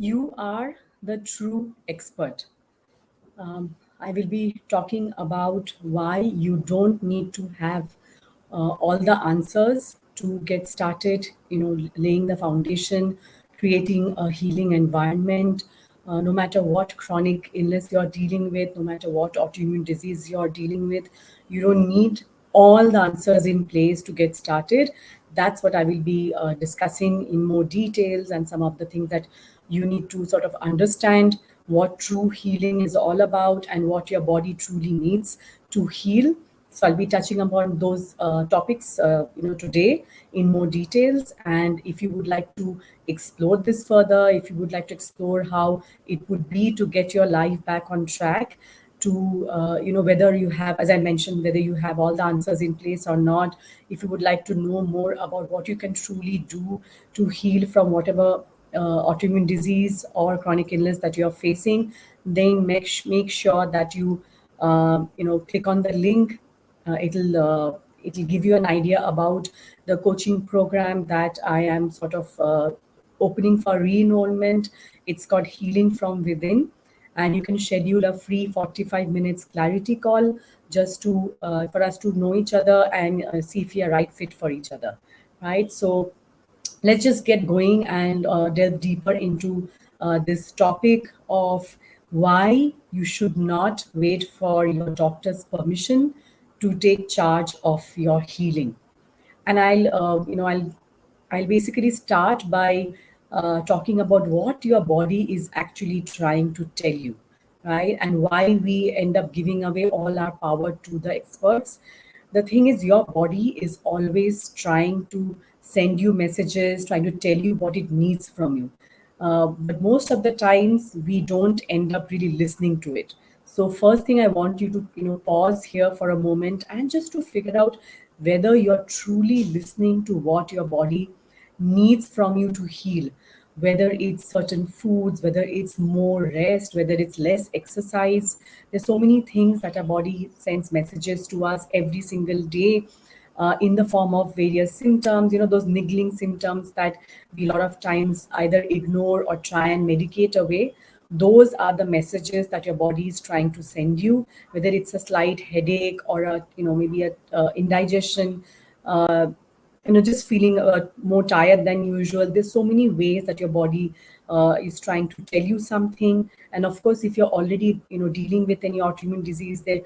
You are the true expert. I will be talking about why you don't need to have all the answers to get started, laying the foundation, creating a healing environment. No matter what chronic illness you're dealing with, no matter what autoimmune disease you're dealing with, you don't need all the answers in place to get started. That's what I will be discussing in more details, and some of the things that you need to sort of understand what true healing is all about and what your body truly needs to heal. So I'll be touching upon those topics, today in more details. And if you would like to explore this further, if you would like to explore how it would be to get your life back on track, to whether you have, as I mentioned, whether you have all the answers in place or not, if you would like to know more about what you can truly do to heal from whatever autoimmune disease or chronic illness that you're facing, then make sure that you click on the link. It'll give you an idea about the coaching program that I am sort of opening for re-enrollment. It's called Healing from Within, and you can schedule a free 45 minutes clarity call just to for us to know each other and see if we are right fit for each other, right? So let's just get going and delve deeper into this topic of why you should not wait for your doctor's permission to take charge of your healing. And I'll basically start by talking about what your body is actually trying to tell you, right? And why we end up giving away all our power to the experts. The thing is, your body is always trying to send you messages, trying to tell you what it needs from you. But most of the times, we don't end up really listening to it. So first thing, I want you to pause here for a moment and just to figure out whether you're truly listening to what your body needs from you to heal, whether it's certain foods, whether it's more rest, whether it's less exercise. There's so many things that our body sends messages to us every single day, in the form of various symptoms, those niggling symptoms that we a lot of times either ignore or try and medicate away. Those are the messages that your body is trying to send you, whether it's a slight headache or a maybe a indigestion, uh, just feeling more tired than usual. There's so many ways that your body is trying to tell you something. And of course, if you're already dealing with any autoimmune disease, there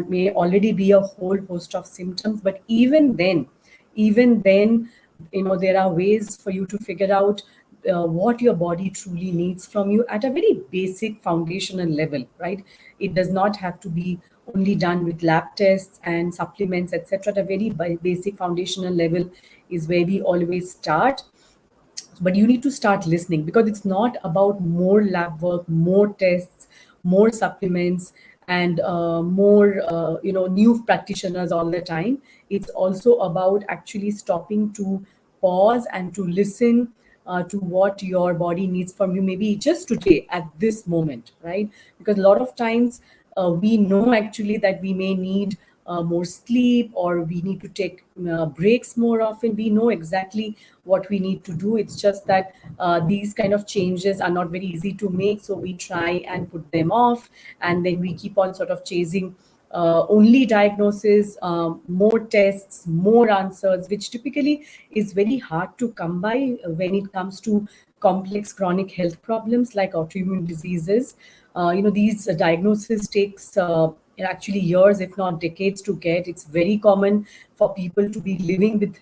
may already be a whole host of symptoms. But even then, there are ways for you to figure out what your body truly needs from you at a very basic foundational level, right? It does not have to be only done with lab tests and supplements, etc. At a very basic foundational level is where we always start. But you need to start listening, because it's not about more lab work, more tests, more supplements, and more new practitioners all the time. It's also about actually stopping to pause and to listen to what your body needs from you, maybe just today at this moment, right? Because a lot of times we know actually that we may need more sleep, or we need to take breaks more often. We know exactly what we need to do. It's just that these kind of changes are not very easy to make, so we try and put them off, and then we keep on sort of chasing only diagnosis, more tests, more answers, which typically is very hard to come by when it comes to complex chronic health problems like autoimmune diseases. These diagnoses takes actually years, if not decades, to get. It's very common for people to be living with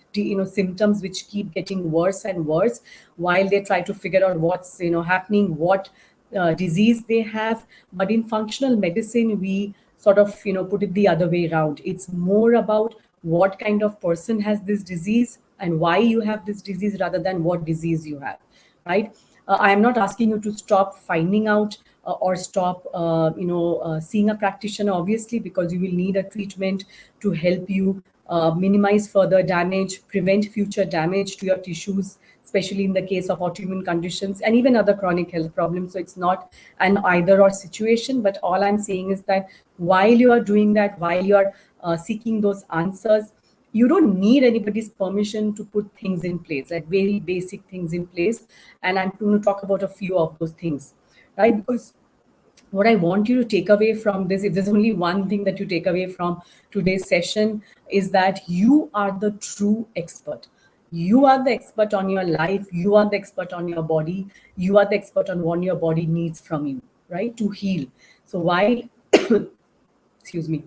symptoms which keep getting worse and worse while they try to figure out what's happening, what disease they have. But in functional medicine, we sort of put it the other way around. It's more about what kind of person has this disease and why you have this disease, rather than what disease you have, right? I am not asking you to stop finding out or stop seeing a practitioner, obviously, because you will need a treatment to help you minimize further damage, prevent future damage to your tissues, especially in the case of autoimmune conditions and even other chronic health problems. So it's not an either or situation, but all I'm saying is that while you are doing that, while you are seeking those answers, you don't need anybody's permission to put things in place, like very basic things in place. And I'm going to talk about a few of those things, right? Because what I want you to take away from this, if there's only one thing that you take away from today's session, is that you are the true expert. You are the expert on your life. You are the expert on your body. You are the expert on what your body needs from you, right? To heal. So while, excuse me,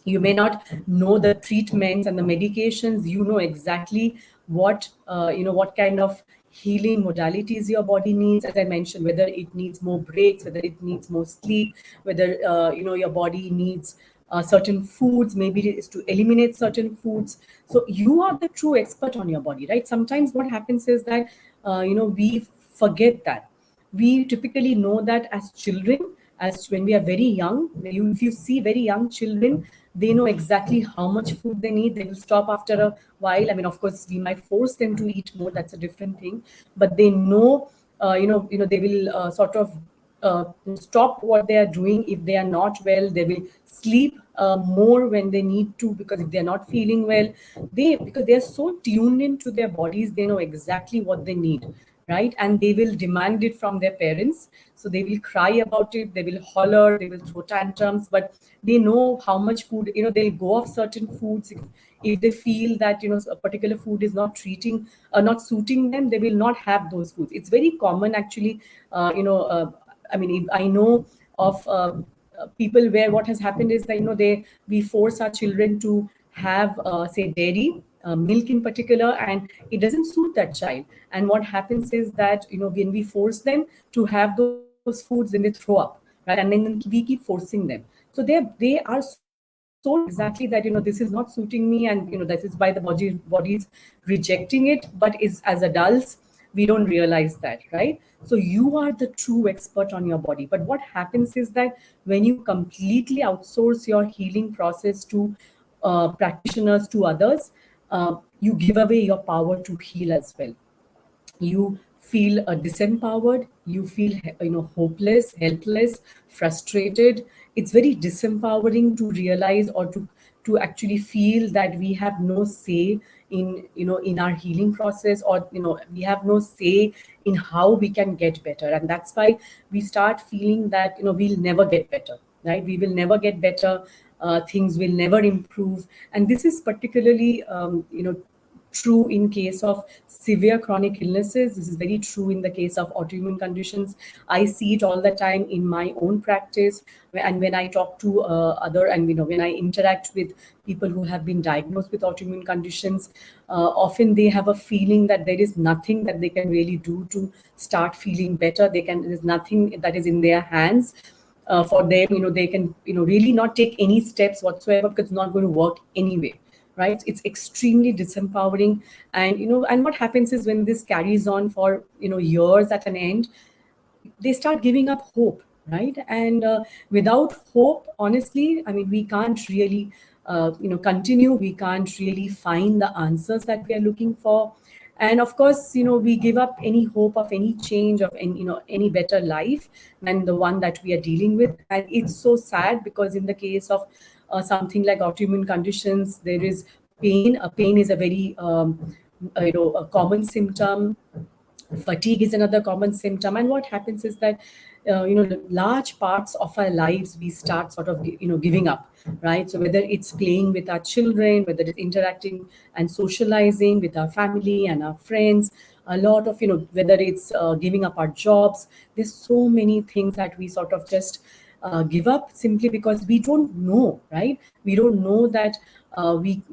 you may not know the treatments and the medications, you know exactly what what kind of healing modalities your body needs. As I mentioned, whether it needs more breaks, whether it needs more sleep, whether your body needs certain foods, maybe it is to eliminate certain foods. So you are the true expert on your body, right? Sometimes what happens is that we forget that. We typically know that as children, as when we are very young, if you see very young children, they know exactly how much food they need. They will stop after a while. I mean, of course, we might force them to eat more. That's a different thing. But they know, they will sort of stop what they are doing if they are not well. They will sleep more when they need to, because if they are not feeling well, because they are so tuned into their bodies, they know exactly what they need, right? And they will demand it from their parents. So they will cry about it, they will holler, they will throw tantrums, but they know how much food, they'll go off certain foods. If they feel that a particular food is not suiting them, they will not have those foods. It's very common actually. I mean, if I know of people where what has happened is that we force our children to have say dairy, milk in particular, and it doesn't suit that child. And what happens is that when we force them to have those foods, then they throw up, right? And then we keep forcing them. So they are so tuned into exactly that this is not suiting me, and that is why the body's rejecting it. But is as adults, we don't realize that, right? So you are the true expert on your body. But what happens is that when you completely outsource your healing process to practitioners, to others, you give away your power to heal as well. You feel disempowered, you feel hopeless, helpless, frustrated. It's very disempowering to realize, or to actually feel that we have no say in in our healing process, or we have no say in how we can get better. And that's why we start feeling that we'll never get better, right? We will never get better. Things will never improve. And this is particularly true in case of severe chronic illnesses. This is very true in the case of autoimmune conditions. I see it all the time in my own practice, and when I talk to other, and when I interact with people who have been diagnosed with autoimmune conditions, often they have a feeling that there is nothing that they can really do to start feeling better. There's nothing that is in their hands. For them, they can really not take any steps whatsoever, because it's not going to work anyway, right? It's extremely disempowering. And and what happens is, when this carries on for years at an end, they start giving up hope, right? And without hope, honestly, I mean, we can't really continue. We can't really find the answers that we are looking for. And of course, we give up any hope of any change, of any any better life than the one that we are dealing with. And it's so sad, because in the case of something like autoimmune conditions, there is pain. Pain is a very a common symptom. Fatigue is another common symptom. And what happens is that large parts of our lives we start sort of giving up, right? So whether it's playing with our children, whether it's interacting and socializing with our family and our friends, a lot of whether it's giving up our jobs, there's so many things that we sort of just give up, simply because we don't know, right? We don't know that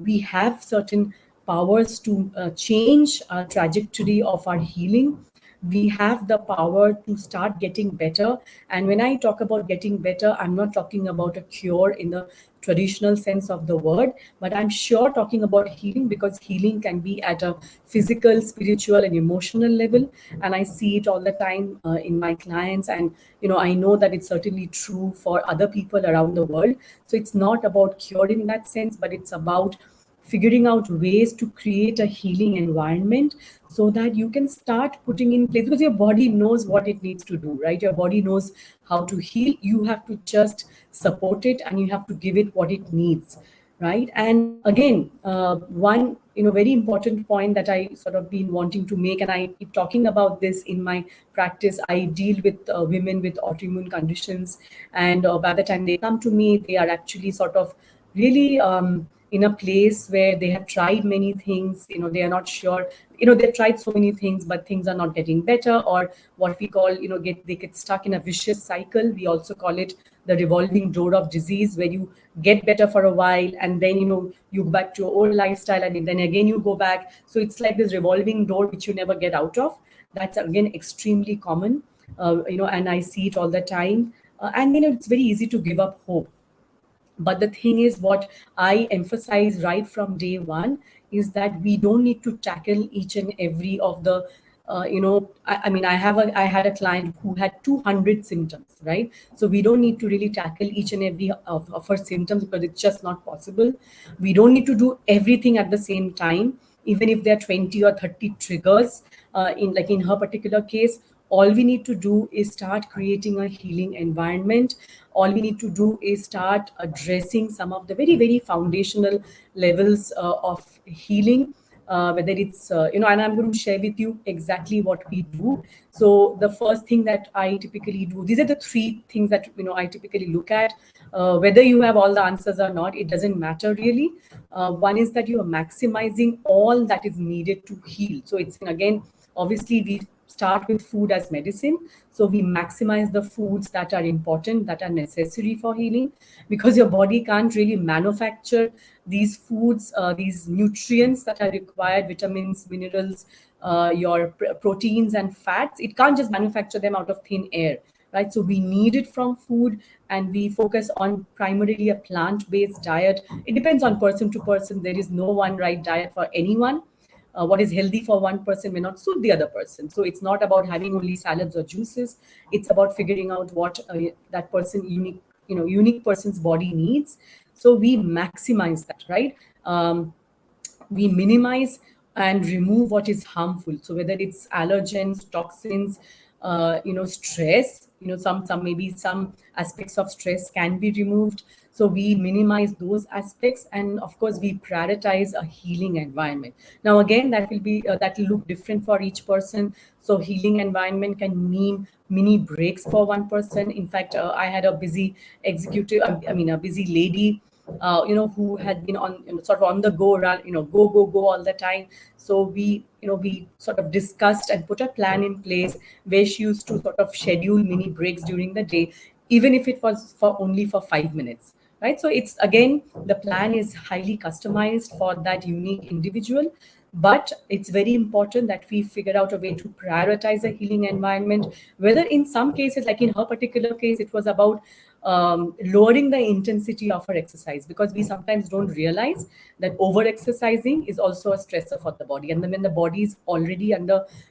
we have certain powers to change our trajectory of our healing. We have the power to start getting better. And when I talk about getting better, I'm not talking about a cure in the traditional sense of the word, but I'm sure talking about healing, because healing can be at a physical, spiritual, and emotional level. And I see it all the time in my clients. And I know that it's certainly true for other people around the world. So it's not about cure in that sense, but it's about figuring out ways to create a healing environment, so that you can start putting in place, because your body knows what it needs to do, right? Your body knows how to heal. You have to just support it, and you have to give it what it needs. right? And again, one very important point that I sort of been wanting to make, and I keep talking about this in my practice. I deal with women with autoimmune conditions, and by the time they come to me, they are actually sort of really in a place where they have tried many things. They are not sure. They've tried so many things, but things are not getting better, or what we call, they get stuck in a vicious cycle. We also call it the revolving door of disease, where you get better for a while, and then you go back to your old lifestyle, and then again you go back. So it's like this revolving door which you never get out of. That's again extremely common, and I see it all the time. And it's very easy to give up hope. But the thing is, what I emphasize right from day one is that we don't need to tackle each and every of the I mean, I had a client who had 200 symptoms, right? So we don't need to really tackle each and every of her symptoms, because it's just not possible. We don't need to do everything at the same time, even if there are 20 or 30 triggers. In her particular case, all we need to do is start creating a healing environment. All we need to do is start addressing some of the very, very foundational levels of healing. Whether it's and I'm going to share with you exactly what we do. So the first thing that I typically do, these are the three things that I typically look at. Whether you have all the answers or not, it doesn't matter really. One is that you are maximizing all that is needed to heal. So it's, again, obviously we start with food as medicine. So we maximize the foods that are important, that are necessary for healing, because your body can't really manufacture these foods, these nutrients that are required, vitamins, minerals, your proteins and fats. It can't just manufacture them out of thin air, right? So we need it from food, and we focus on primarily a plant-based diet. It depends on person to person. There is no one right diet for anyone. What is healthy for one person may not suit the other person. So it's not about having only salads or juices. It's about figuring out what that person unique person's body needs. So we maximize that, right? We minimize and remove what is harmful. So whether it's allergens, toxins, stress, some maybe some aspects of stress can be removed. So we minimize those aspects, and of course we prioritize a healing environment. Now again, that will look different for each person. So healing environment can mean mini breaks for one person. In fact, I had a busy executive, a busy lady, who had been on, sort of on the go, run, go all the time. So we sort of discussed and put a plan in place where she used to sort of schedule mini breaks during the day, even if it was for only for 5 minutes, right? So it's, again, the plan is highly customized for that unique individual. But it's very important that we figure out a way to prioritize a healing environment. Whether in some cases, like in her particular case, it was about lowering the intensity of her exercise, because we sometimes don't realize that over exercising is also a stressor for the body. And then when the body is already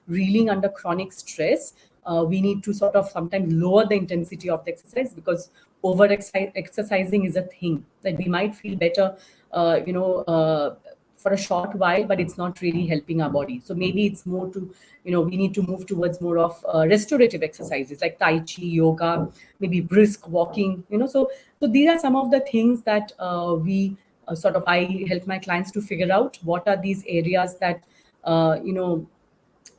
reeling under chronic stress, we need to sort of sometimes lower the intensity of the exercise, because over exercising is a thing that we might feel better, for a short while, but it's not really helping our body. So maybe it's more to, we need to move towards more of restorative exercises like Tai Chi, yoga, maybe brisk walking, so these are some of the things that I help my clients to figure out what are these areas that,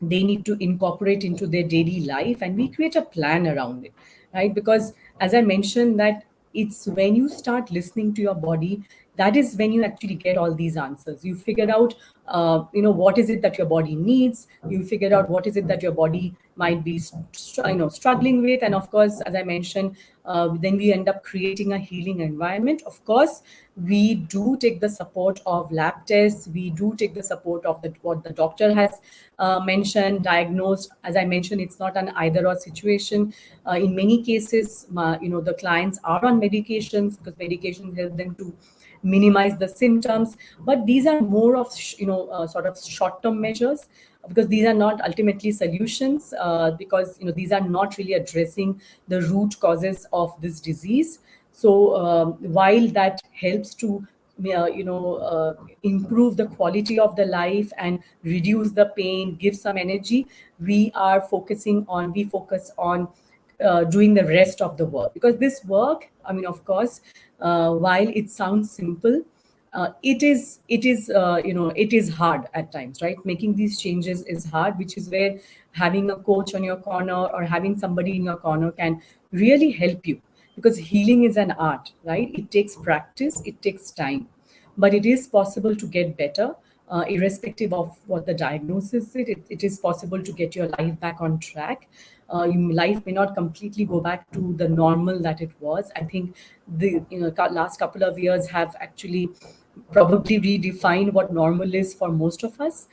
they need to incorporate into their daily life, and we create a plan around it, right? Because as I mentioned, that it's when you start listening to your body, that is when you actually get all these answers. You figure out what is it that your body needs. You figure out what is it that your body might be struggling with. And of course, as I mentioned, then we end up creating a healing environment. Of course, we do take the support of lab tests. We do take the support of what the doctor has mentioned, diagnosed. As I mentioned, it's not an either or situation. In many cases, the clients are on medications, because medications help them to minimize the symptoms. But these are more of sort of short-term measures, because these are not ultimately solutions, because these are not really addressing the root causes of this disease. So while that helps to improve the quality of the life and reduce the pain, give some energy, we focus on doing the rest of the work. Because this work, I mean, of course, while it sounds simple, it is hard at times, right? Making these changes is hard, which is where having a coach on your corner or having somebody in your corner can really help you, because healing is an art, right? It takes practice, it takes time, but it is possible to get better, irrespective of what the diagnosis is. It is possible to get your life back on track. Life may not completely go back to the normal that it was. I think the last couple of years have actually probably redefined what normal is for most of us,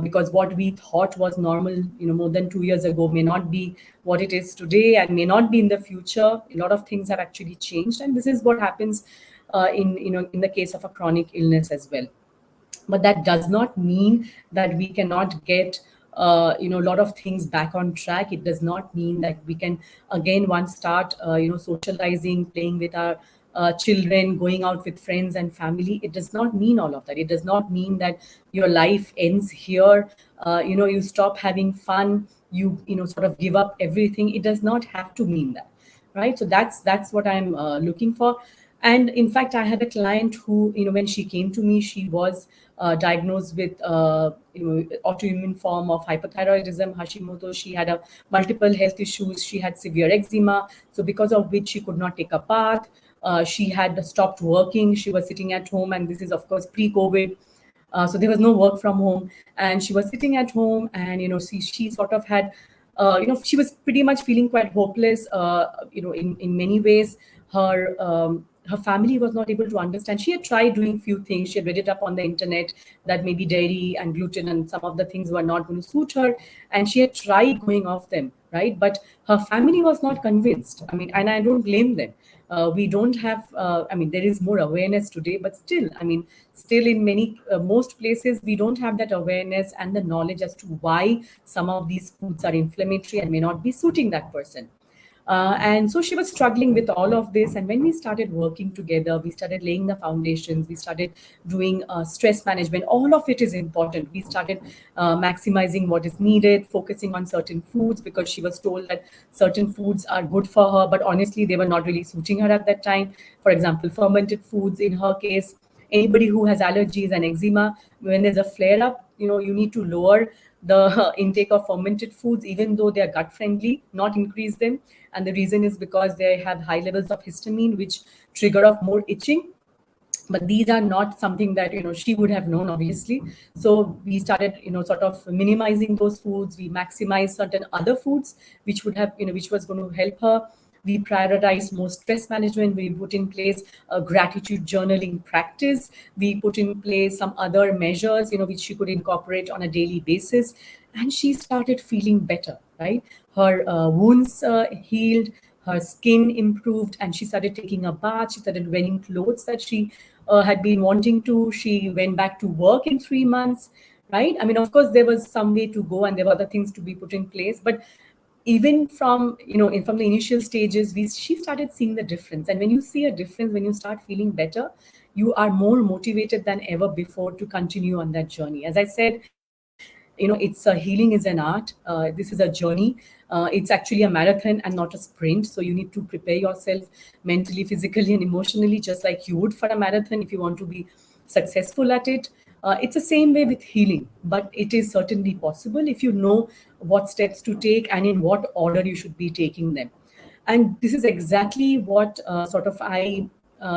because what we thought was normal, more than 2 years ago, may not be what it is today, and may not be in the future. A lot of things have actually changed, and this is what happens in the case of a chronic illness as well. But that does not mean that we cannot get a lot of things back on track. It does not mean that we can again once start socializing, playing with our children, going out with friends and family. It does not mean all of that. It does not mean that your life ends here. You stop having fun, you sort of give up everything. It does not have to mean that, right? So that's what I'm looking for. And in fact, I had a client who, when she came to me, she was diagnosed with autoimmune form of hypothyroidism, Hashimoto. She had a multiple health issues. She had severe eczema, so because of which she could not take a bath. She had stopped working. She was sitting at home, and this is of course pre-COVID. So there was no work from home, and she was sitting at home, and she sort of had, she was pretty much feeling quite hopeless. In many ways, her family was not able to understand. She had tried doing few things. She had read it up on the internet that maybe dairy and gluten and some of the things were not going to suit her, and she had tried going off them, right? But her family was not convinced. I mean, and I don't blame them. We don't have, there is more awareness today, but still, still in most places, we don't have that awareness and the knowledge as to why some of these foods are inflammatory and may not be suiting that person. And so she was struggling with all of this. And when we started working together, we started laying the foundations, we started doing stress management. All of it is important. We started maximizing what is needed, focusing on certain foods, because she was told that certain foods are good for her, but honestly, they were not really suiting her at that time. For example, fermented foods in her case. Anybody who has allergies and eczema, when there's a flare up, you need to lower the intake of fermented foods, even though they are gut friendly, not increase them. And the reason is because they have high levels of histamine, which trigger off more itching. But these are not something that she would have known, obviously. So we started sort of minimizing those foods. We maximized certain other foods which would have which was going to help her. We prioritized more stress management. We put in place a gratitude journaling practice. We put in place some other measures which she could incorporate on a daily basis, and she started feeling better, right? Her wounds healed, her skin improved, and she started taking a bath. She started wearing clothes that she had been wanting to. She went back to work in 3 months, right? Of course, there was some way to go, and there were other things to be put in place. But even from from the initial stages, she started seeing the difference. And when you see a difference, when you start feeling better, you are more motivated than ever before to continue on that journey. As I said, it's healing is an art. This is a journey. It's actually a marathon and not a sprint. So you need to prepare yourself mentally, physically, and emotionally, just like you would for a marathon if you want to be successful at it. It's the same way with healing, but it is certainly possible if you know what steps to take and in what order you should be taking them. And this is exactly what sort of I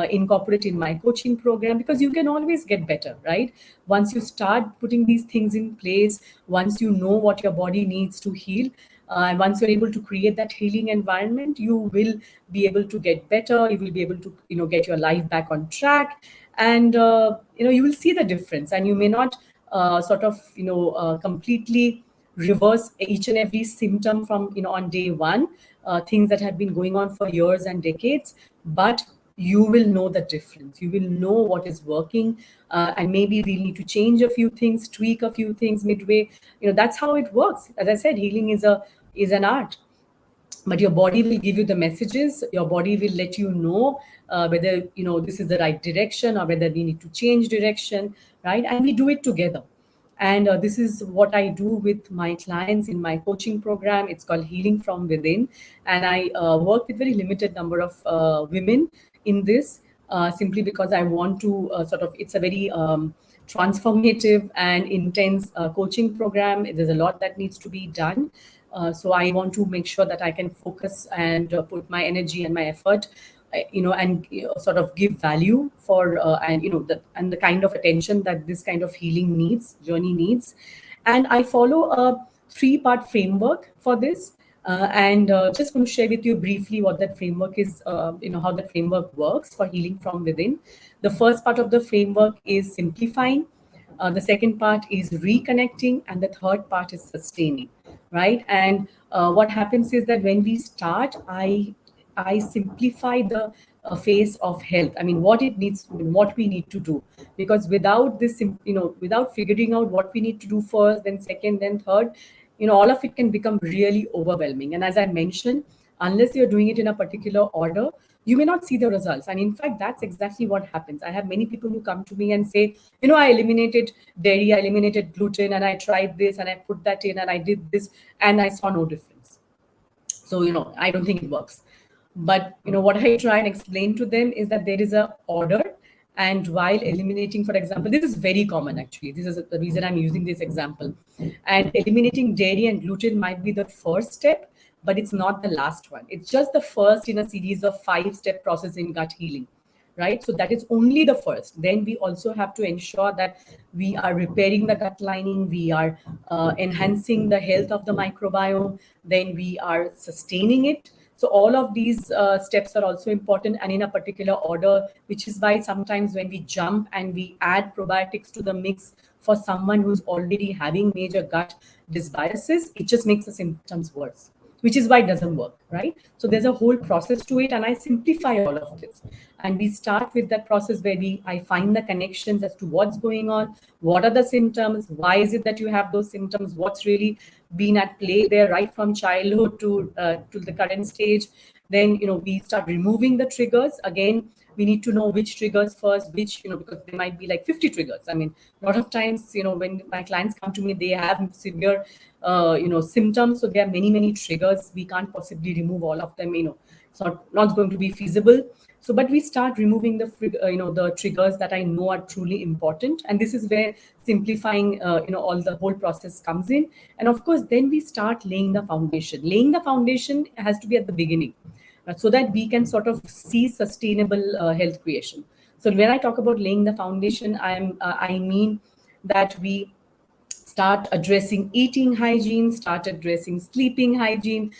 incorporate in my coaching program, because you can always get better, right? Once you start putting these things in place, once you know what your body needs to heal, and once you're able to create that healing environment, you will be able to get better. You will be able to get your life back on track, and you will see the difference. And you may not completely reverse each and every symptom from on day one, things that have been going on for years and decades, but you will know the difference. You will know what is working, and maybe we need to change a few things, tweak a few things midway. That's how it works. As I said, healing is an art. But your body will give you the messages. Your body will let you know whether this is the right direction or whether we need to change direction, right? And we do it together. And this is what I do with my clients in my coaching program. It's called Healing from Within, and I work with very limited number of women in this. simply because I want to it's a very transformative and intense coaching program. There's a lot that needs to be done. So I want to make sure that I can focus and put my energy and my effort, and sort of give value for and the kind of attention that this kind of healing needs, journey needs. And I follow a three-part framework for this. And just going to share with you briefly what that framework is, how that framework works for healing from within. The first part of the framework is simplifying. The second part is reconnecting, and the third part is sustaining, right? And what happens is that when we start, I simplify the phase of health. I mean, what it needs, what we need to do, because without this, without figuring out what we need to do first, then second, then third, all of it can become really overwhelming. And as I mentioned, unless you're doing it in a particular order, you may not see the results. And in fact, that's exactly what happens. I have many people who come to me and say, I eliminated dairy, I eliminated gluten, and I tried this and I put that in and I did this and I saw no difference. So, I don't think it works. But, what I try and explain to them is that there is a order. And while eliminating, for example, this is very common actually. This is the reason I'm using this example. And eliminating dairy and gluten might be the first step, but it's not the last one. It's just the first in a series of 5-step process in gut healing, right? So that is only the first. Then we also have to ensure that we are repairing the gut lining, we are enhancing the health of the microbiome, then we are sustaining it. So all of these steps are also important and in a particular order, which is why sometimes when we jump and we add probiotics to the mix for someone who's already having major gut dysbiosis, it just makes the symptoms worse, which is why it doesn't work, right? So there's a whole process to it, and I simplify all of this. And we start with that process where I find the connections as to what's going on, what are the symptoms, why is it that you have those symptoms, what's really been at play there right from childhood to the current stage. Then, we start removing the triggers. Again, we need to know which triggers first, which, because there might be like 50 triggers. I mean, a lot of times, when my clients come to me, they have severe, symptoms. So there are many, many triggers. We can't possibly remove all of them, it's not going to be feasible. So, but we start removing the triggers that I know are truly important. And this is where simplifying, all the whole process comes in. And of course, then we start laying the foundation. Laying the foundation has to be at the beginning, so that we can sort of see sustainable health creation. So when I talk about laying the foundation, I mean that we start addressing eating hygiene, start addressing sleeping hygiene,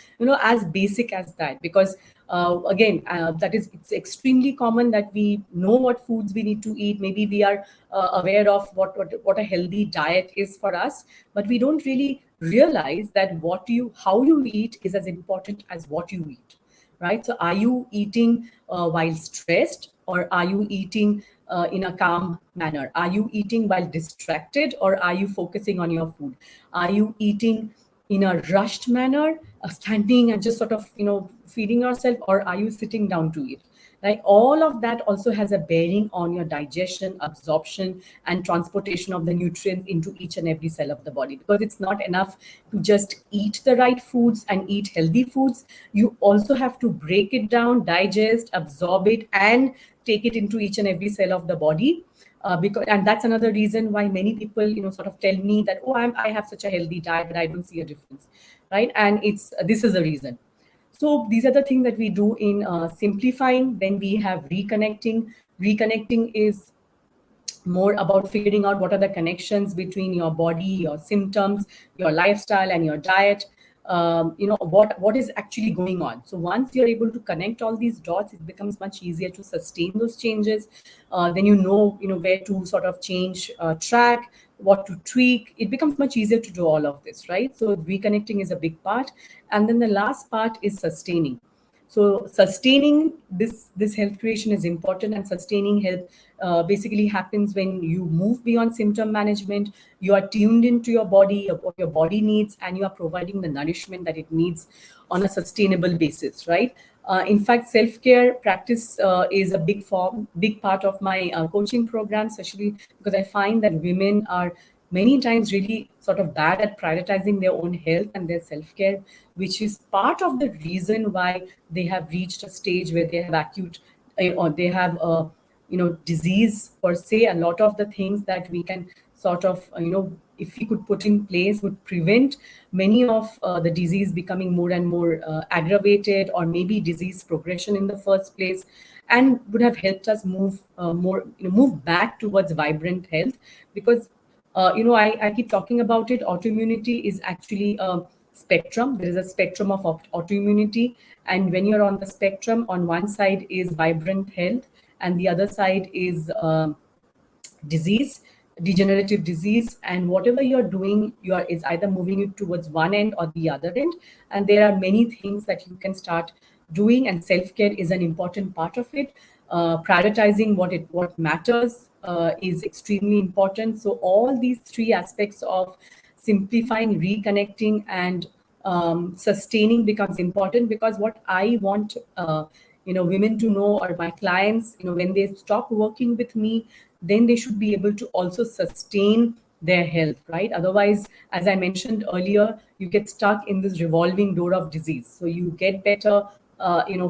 as basic as that. Because it's extremely common that we know what foods we need to eat. Maybe we are aware of what a healthy diet is for us, but we don't really realize that how you eat is as important as what you eat, right? So are you eating while stressed, or are you eating in a calm manner? Are you eating while distracted, or are you focusing on your food? Are you eating in a rushed manner, standing and just sort of, feeding yourself, or are you sitting down to eat? Like all of that also has a bearing on your digestion, absorption, and transportation of the nutrients into each and every cell of the body. Because it's not enough to just eat the right foods and eat healthy foods. You also have to break it down, digest, absorb it, and take it into each and every cell of the body. And that's another reason why many people, sort of tell me that, oh, I have such a healthy diet, but I don't see a difference, right? And this is the reason. So these are the things that we do in simplifying. Then we have reconnecting. Reconnecting is more about figuring out what are the connections between your body, your symptoms, your lifestyle, and your diet. What is actually going on. So once you're able to connect all these dots, it becomes much easier to sustain those changes. Then where to sort of change track, what to tweak. It becomes much easier to do all of this, right? So reconnecting is a big part. And then the last part is sustaining. So sustaining this health creation is important, and sustaining health basically happens when you move beyond symptom management. You are tuned into your body, what your body needs, and you are providing the nourishment that it needs on a sustainable basis, right? In fact, self-care practice is a big part of my coaching program, especially because I find that women are many times really sort of bad at prioritizing their own health and their self-care, which is part of the reason why they have reached a stage where they have acute or they have disease per se. A lot of the things that we can sort of, if we could put in place, would prevent many of the disease becoming more and more aggravated, or maybe disease progression in the first place, and would have helped us move back towards vibrant health. Because I keep talking about it. Autoimmunity is actually a spectrum. There is a spectrum of autoimmunity, and when you're on the spectrum, on one side is vibrant health, and the other side is disease, degenerative disease. And whatever you're doing, you are is either moving it towards one end or the other end. And there are many things that you can start doing, and self-care is an important part of it. Prioritizing what matters is extremely important. So all these three aspects of simplifying, reconnecting, and sustaining becomes important. Because what I want women to know, or my clients, when they stop working with me, then they should be able to also sustain their health, right? Otherwise, as I mentioned earlier, you get stuck in this revolving door of disease. So you get better,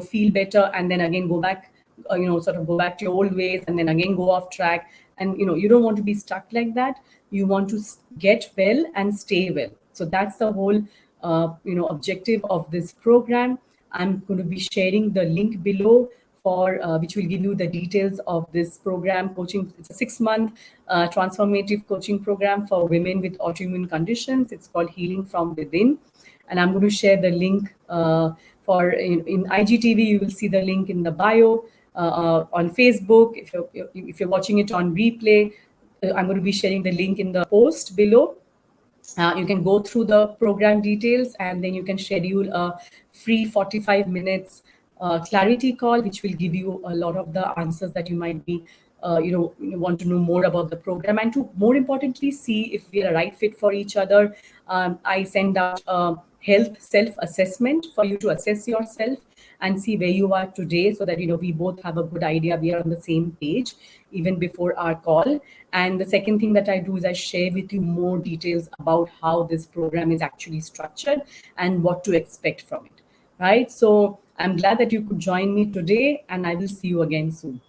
feel better, and then again go back, sort of go back to your old ways, and then again go off track. And you don't want to be stuck like that. You want to get well and stay well. So that's the whole objective of this program. I'm going to be sharing the link below for which will give you the details of this program coaching. It's a 6-month transformative coaching program for women with autoimmune conditions. It's called Healing from Within. And I'm going to share the link for in IGTV. You will see the link in the bio. On Facebook, if you're watching it on replay, I'm going to be sharing the link in the post below. You can go through the program details, and then you can schedule a free 45 minutes clarity call, which will give you a lot of the answers that you might be, you want to know more about the program, and to more importantly see if we are a right fit for each other. I send out a health self-assessment for you to assess yourself and see where you are today, so that we both have a good idea, we are on the same page even before our call. And the second thing that I do is I share with you more details about how this program is actually structured and what to expect from it, right? So I'm glad that you could join me today, and I will see you again soon.